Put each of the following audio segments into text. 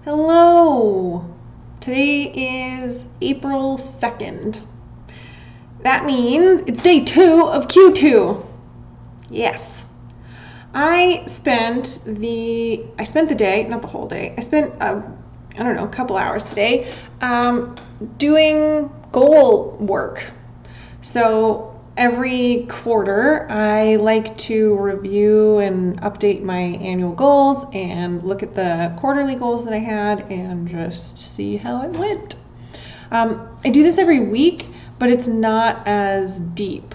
Hello! Today is April 2nd. That means it's day 2 of Q2. Yes. I spent the day, not the whole day, I spent, a couple hours today doing goal work. So every quarter, I like to review and update my annual goals and look at the quarterly goals that I had and just see how it went. I do this every week, but it's not as deep.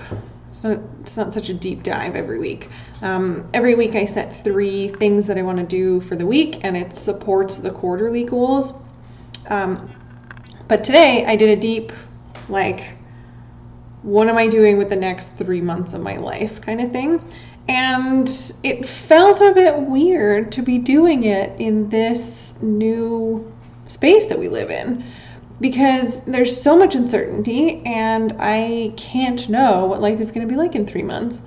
So it's not such a deep dive every week. Every week I set 3 things that I want to do for the week, and it supports the quarterly goals. But today I did a deep, what am I doing with the next 3 months of my life kind of thing. And it felt a bit weird to be doing it in this new space that we live in, because there's so much uncertainty and I can't know what life is going to be like in 3 months.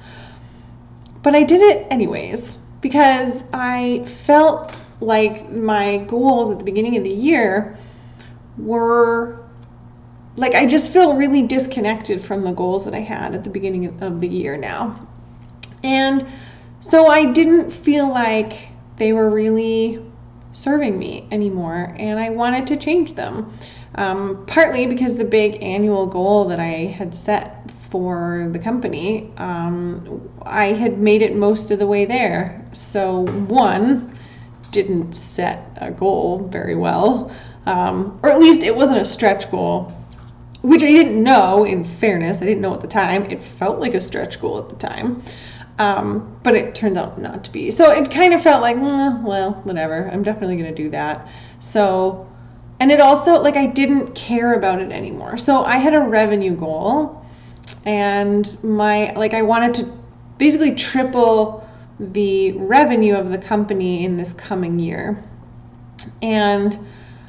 But I did it anyways because I felt like my goals at the beginning of the year were I just feel really disconnected from the goals that I had at the beginning of the year now. And so I didn't feel like they were really serving me anymore, and I wanted to change them. Partly because the big annual goal that I had set for the company, I had made it most of the way there. So one, didn't set a goal very well, or at least it wasn't a stretch goal, which I didn't know, in fairness. I didn't know at the time. It felt like a stretch goal at the time, but it turned out not to be. So it kind of felt like, well, whatever. I'm definitely going to do that. So, and it also, I didn't care about it anymore. So I had a revenue goal, and I wanted to basically triple the revenue of the company in this coming year. And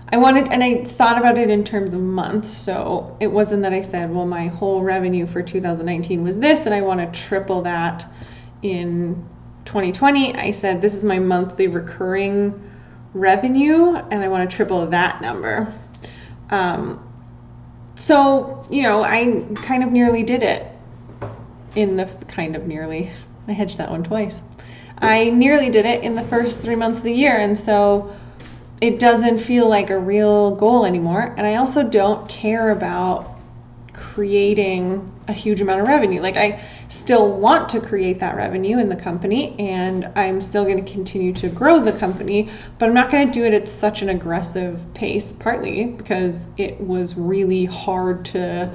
I thought about it in terms of months. So it wasn't that I said, well, my whole revenue for 2019 was this, and I want to triple that in 2020. I said, this is my monthly recurring revenue, and I want to triple that number. So, I kind of nearly did it I hedged that one twice. I nearly did it in the first 3 months of the year. And so it doesn't feel like a real goal anymore. And I also don't care about creating a huge amount of revenue. I still want to create that revenue in the company, and I'm still going to continue to grow the company, but I'm not going to do it at such an aggressive pace, partly because it was really hard to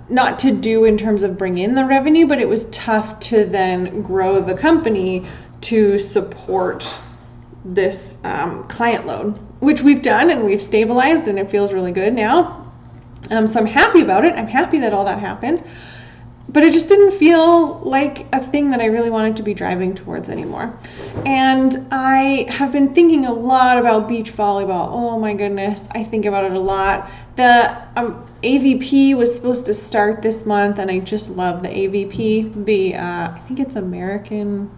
not to do in terms of bring in the revenue, but it was tough to then grow the company to support this client load, which we've done and we've stabilized, and it feels really good now. So I'm happy about it. I'm happy that all that happened, but it just didn't feel like a thing that I really wanted to be driving towards anymore. And I have been thinking a lot about beach volleyball. Oh my goodness, I think about it a lot. The AVP was supposed to start this month, and I just love the AVP. I think it's American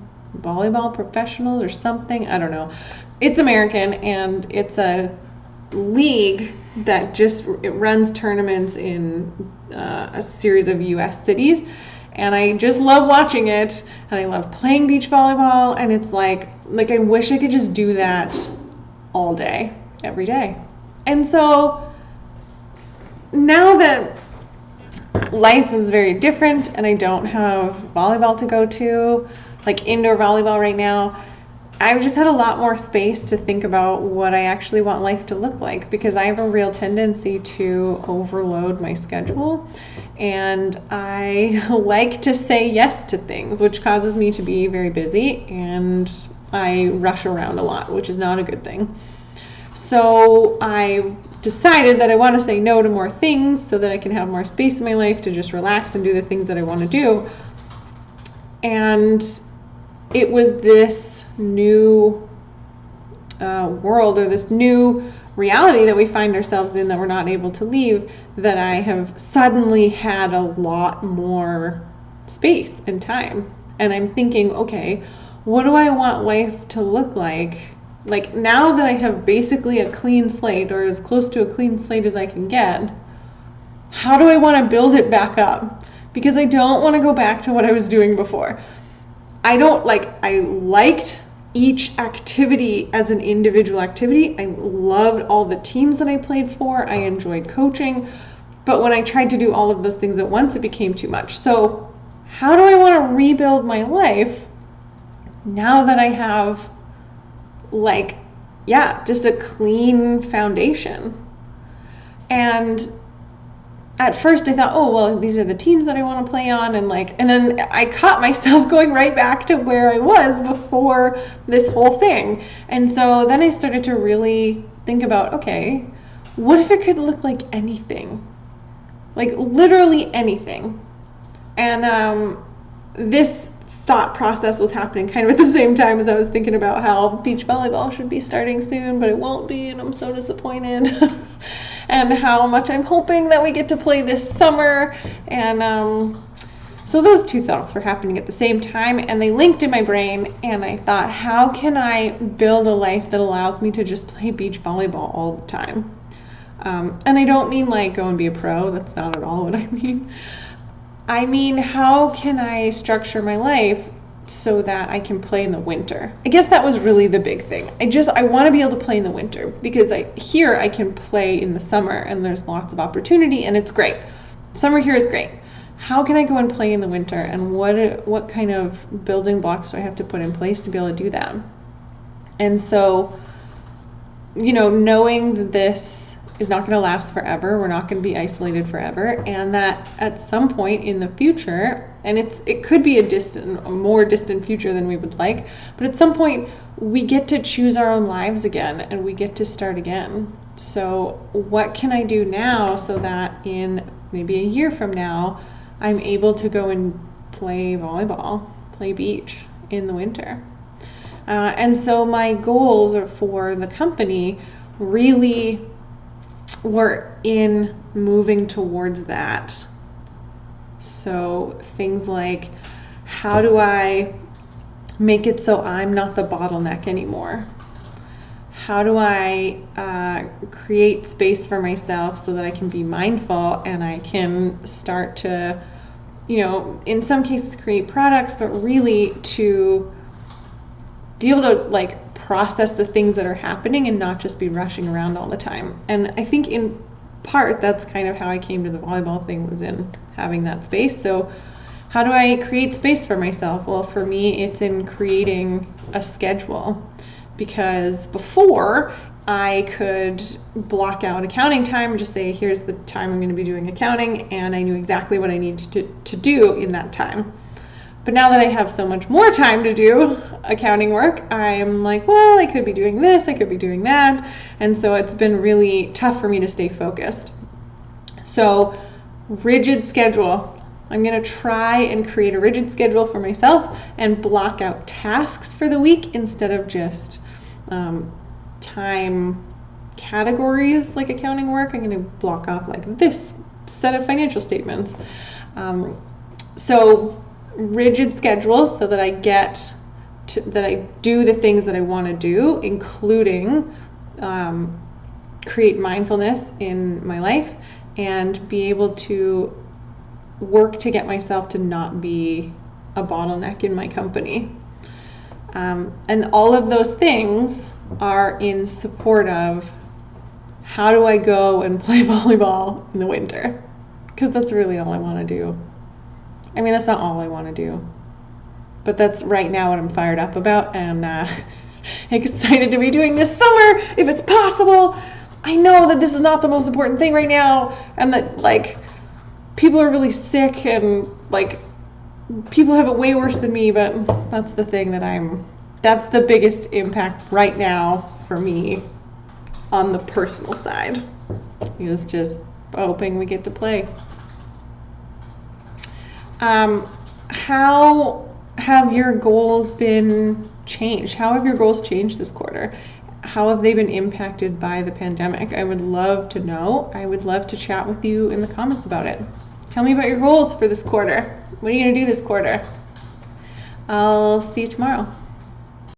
Volleyball Professionals or something. I don't know. It's American, and it's a league that it runs tournaments in a series of U.S. cities, and I just love watching it, and I love playing beach volleyball, and it's like I wish I could just do that all day, every day. And so now that life is very different and I don't have volleyball to go to, indoor volleyball right now, I've just had a lot more space to think about what I actually want life to look like, because I have a real tendency to overload my schedule, and I like to say yes to things, which causes me to be very busy, and I rush around a lot, which is not a good thing. So I decided that I want to say no to more things so that I can have more space in my life to just relax and do the things that I want to do. And it was this new world, or this new reality that we find ourselves in, that we're not able to leave, that I have suddenly had a lot more space and time. And I'm thinking, okay, what do I want life to look like Like now that I have basically a clean slate, or as close to a clean slate as I can get, how do I want to build it back up? Because I don't want to go back to what I was doing before. I liked each activity as an individual activity. I loved all the teams that I played for. I enjoyed coaching. But when I tried to do all of those things at once, it became too much. So how do I want to rebuild my life now that I have just a clean foundation? And at first I thought, oh, well, these are the teams that I want to play on. And then I caught myself going right back to where I was before this whole thing. And so then I started to really think about, okay, what if it could look like anything? Like literally anything. And this thought process was happening kind of at the same time as I was thinking about how beach volleyball should be starting soon, but it won't be, and I'm so disappointed. And how much I'm hoping that we get to play this summer. And so those two thoughts were happening at the same time, and they linked in my brain, and I thought, how can I build a life that allows me to just play beach volleyball all the time? And I don't mean like go and be a pro. That's not at all what I mean. I mean, how can I structure my life so that I can play in the winter? I guess that was really the big thing. I want to be able to play in the winter, because I can play in the summer and there's lots of opportunity and it's great. Summer here is great. How can I go and play in the winter, and what kind of building blocks do I have to put in place to be able to do that? And so, knowing that this is not going to last forever, we're not going to be isolated forever, and that at some point in the future, and it could be a more distant future than we would like, but at some point we get to choose our own lives again, and we get to start again. So what can I do now so that in maybe a year from now I'm able to go and play volleyball, play beach in the winter? And so my goals are for the company really were in moving towards that. So things like, how do I make it so I'm not the bottleneck anymore? How do I create space for myself so that I can be mindful and I can start to, in some cases create products, but really to be able to process the things that are happening and not just be rushing around all the time. And I think in part that's kind of how I came to the volleyball thing, was in having that space. So how do I create space for myself? Well, for me, it's in creating a schedule, because before I could block out accounting time and just say, here's the time I'm going to be doing accounting, and I knew exactly what I needed to do in that time. But now that I have so much more time to do accounting work, I'm like, well, I could be doing this, I could be doing that. And so it's been really tough for me to stay focused. So rigid schedule. I'm going to try and create a rigid schedule for myself and block out tasks for the week instead of just time categories like accounting work. I'm going to block off like this set of financial statements. So rigid schedules so that I do the things that I want to do, including create mindfulness in my life and be able to work to get myself to not be a bottleneck in my company. And all of those things are in support of how do I go and play volleyball in the winter? Because that's really all I want to do. I mean, that's not all I want to do, but that's right now what I'm fired up about, and excited to be doing this summer if it's possible. I know that this is not the most important thing right now, and that people are really sick, and people have it way worse than me, but that's the thing that's the biggest impact right now for me on the personal side, is just hoping we get to play. How have your goals been changed? How have your goals changed this quarter? How have they been impacted by the pandemic? I would love to know. I would love to chat with you in the comments about it. Tell me about your goals for this quarter. What are you going to do this quarter? I'll see you tomorrow.